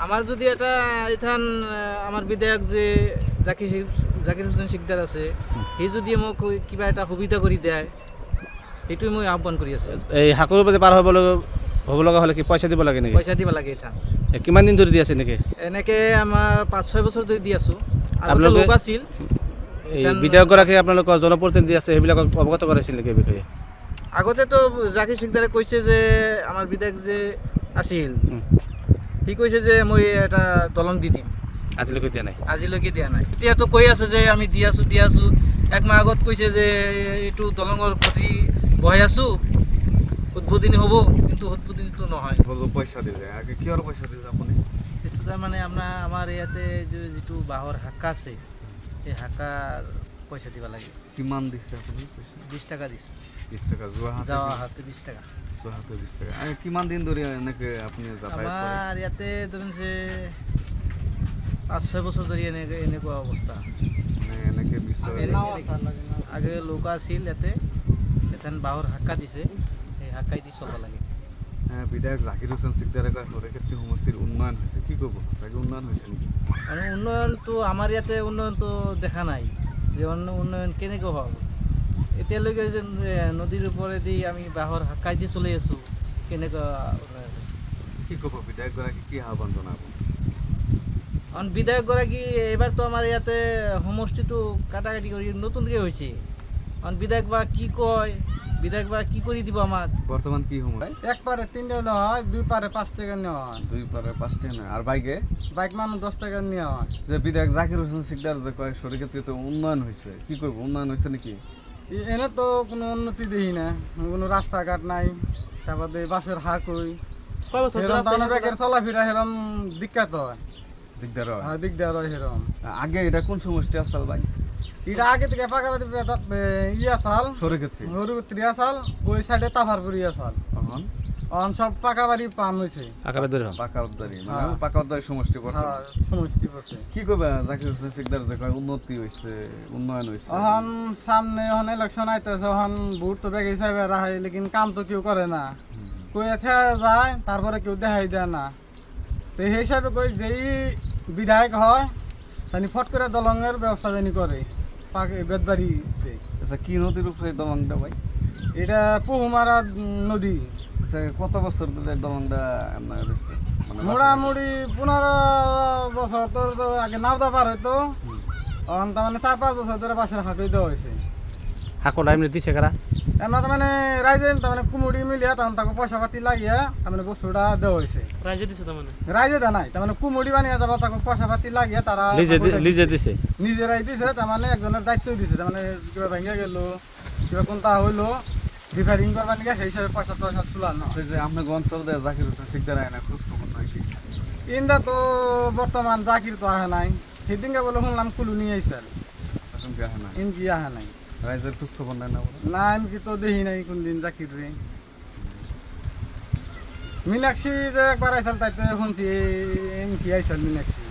আমার যদি এটা এখান আমার বিধায়ক যে জাকির হোসেন শিকদার আছে সি যদি মোক কিবা এটা সুবিধা কৰি দেয় সেইটোৱে মই আহ্বান কৰি আছোঁ। এই হাকুৰ পৰা পাৰ হ'ব লগা হ'লে কি পইচা দিব লাগে নেকি? পইচা দিব লাগে এথান। কিমান দিন ধৰি দি আছে নেকি? এনেকৈ আমাৰ 5-6 বছৰ ধৰি দি আছোঁ। আগতে আপোনালোকে লোক আছিল। এই বিধায়কগৰাকী আপোনালোকৰ জনপ্ৰতিনিধি আছে সেইবিলাকক অৱগত কৰাইছিল নেকি এই বিষয়ে? আগতেতো জাকিৰ শিকদাৰে কৈছে যে আমাৰ বিধায়ক যে আছিল সি কৈছে যে মই এটা দলং দি দিম। আজিলৈকে দিয়া নাই? আজিলৈকে দিয়া নাই। এতিয়াতো কৈ আছে যে আমি দি আছোঁ। একমাহ আগত কৈছে যে এইটো দলঙৰ প্ৰতি বহাই আছোঁ, উদ্বোধনী হ'ব, কিন্তু উদ্বোধনীটো নহয়। পইচা দিলে আগে কিহৰ পইচা দিলে আপুনি? সেইটো তাৰমানে আমাৰ ইয়াতে যিটো বাঁহৰ হাক্কা আছে সেই হাক্কাৰ পইচা দিব লাগে। কিমান দিছে আপুনি পইচা? 20 টাকা দিছোঁ। 20 টাকা যোৱা হাতে 20 টাকা। 20 টাকা। কিমান দিন ধৰি এনেকৈ আপুনি যাতায়াত কৰে? আমাৰ ইয়াতে ধরুন যে 5-6 বছর ধরে এনেকুৱা অৱস্থা। মানে এনেকৈ 20 টাকা আগে লোক আছিল ইয়াতে, এখান বাঁহৰ হাক্কা দিছে, সেই হাক্কাই দি চলাব লাগে। বিধায়ক জাকিৰ হোসেন শিকদাৰে কয় সৰুক্ষেত্ৰী সমষ্টিৰ উন্নয়ন হৈছে, কি ক'ব? চাগে উন্নয়ন হৈছে নেকি? মানে উন্নয়নটো আমাৰ ইয়াতে উন্নয়নটো দেখা নাই যে উন্নয়ন কেনেকৈ হ'ল। এতিয়ালৈকে যে নদীৰ ওপৰেদি আমি বাঁহৰ হাক্কাই দি চলি আছোঁ, কেনেকুৱা উন্নয়ন হৈছে। কি ক'ব বিধায়কগৰাকী, কি আহ্বান জনাব? কাৰণ বিধায়কগৰাকী এইবাৰতো আমাৰ ইয়াতে সমষ্টিটো কাটাকাটি কৰি নতুনকৈ হৈছে। কাৰণ বিধায়ক বা কি কয়, বিধায়ক বা কি কৰি দিব আমাক। বর্তমান কি সময়? এক পারে 3 টাকা নেওয়া হয়, 2 পারে 5 টাকা নেওয়া হয়, 2 পারে 5 টাকা নয়। আর বাইকে বাইক মানুষ 10 টাকা নেওয়া হয়। যে বিধায়ক জাকির হোসেন শিকদার যে কয় সরক্ষেত্রে উন্নয়ন হয়েছে, কি করবো? উন্নয়ন হয়েছে নাকি? এনে তো কোনো উন্নতি দেখি না, কোনো রাস্তাঘাট নাই, তারপরে বাসের হাক হই ব্যাগের চলাফেরা হেরম দিক্কাত হয়, দিকদার হয়। হ্যাঁ দিকদার হয় হেরম। আগে এটা কোন সমষ্টি আসল ভাই? এটা আগে থেকে পাকাপাতি ইয়া সাল সরক্ষেত্রে হরুত্রি আসাল, ওই সাইডে তাফারপুরি আসাল, তখন এখন সব পাকা বাড়ি পান হয়েছে। পাকা উদ্দারি, মানে পাকা উদ্দারি সমষ্টি করতে। হ্যাঁ সমষ্টি করছে। কি করবে জাকির হোসেন শিকদার যে কয় উন্নতি হয়েছে, উন্নয়ন হয়েছে? এখন সামনে এখন ইলেকশন আইতেছে, এখন ভোট তো ব্যাগ হিসাবে রাখাই, লেকিন কাম তো কেউ করে না। কই এথে যায়, তারপরে কেউ দেখাই দেয় না। তো সেই হিসাবে কই যেই বিধায়ক হয় তানি ফট করে দলঙের ব্যবস্থা জানি করে পাকে বেদবাড়িতে। আচ্ছা, কি নদীর উপরে দলংটা ভাই? এটা বহুমারা নদী। আচ্ছা, কত বছর ধরে দলংটা আপনার রয়েছে? মানে মোটামুটি 15 বছর তো আগে নাওদা পার হইতো, এখন তার মানে 4-5 বছর ধরে বাসের হাঁকই দেওয়া হয়েছে। হাকুটা এমনি দিছে কারা? এমন তার মানে রাইজে তার মানে কুমুড়ি মিলিয়া তখন তাকে পয়সা পাতি লাগিয়া তার মানে বস্তুটা দেওয়া হয়েছে। রাইজে দা নাই, তার মানে কুমুড়ি বানিয়ে যাবা তাকে পয়সা পাতি লাগিয়া তারা লিজে দিছে? নিজেরাই দিছে, তার মানে একজনের দায়িত্ব দিছে। তার মানে কিবা ভেঙে গেল, কিবা কোনটা হইলো, রিপেয়ারিং করবা নিয়ে সেই হিসাবে পয়সা তুলানো। এই যে আপনার অঞ্চল দেয় জাকির হোসেন শিকদার আয় না, খোঁজ খবর নাই কি? ইন্দা তো বর্তমান জাকির তো আহে নাই, সেদিনকে বলে শুনলাম কুলু নিয়ে আইসাল, এখন কি আহে না? ইনকি আহে নাই। রাইজের খোঁজ খবর নাই না বলে? না এমকি তো দেখি নাই কোনদিন জাকির রে। মীনাক্ষী যে একবার আইসাল তাই তো শুনছি এমকি আইসাল মীনাক্ষী।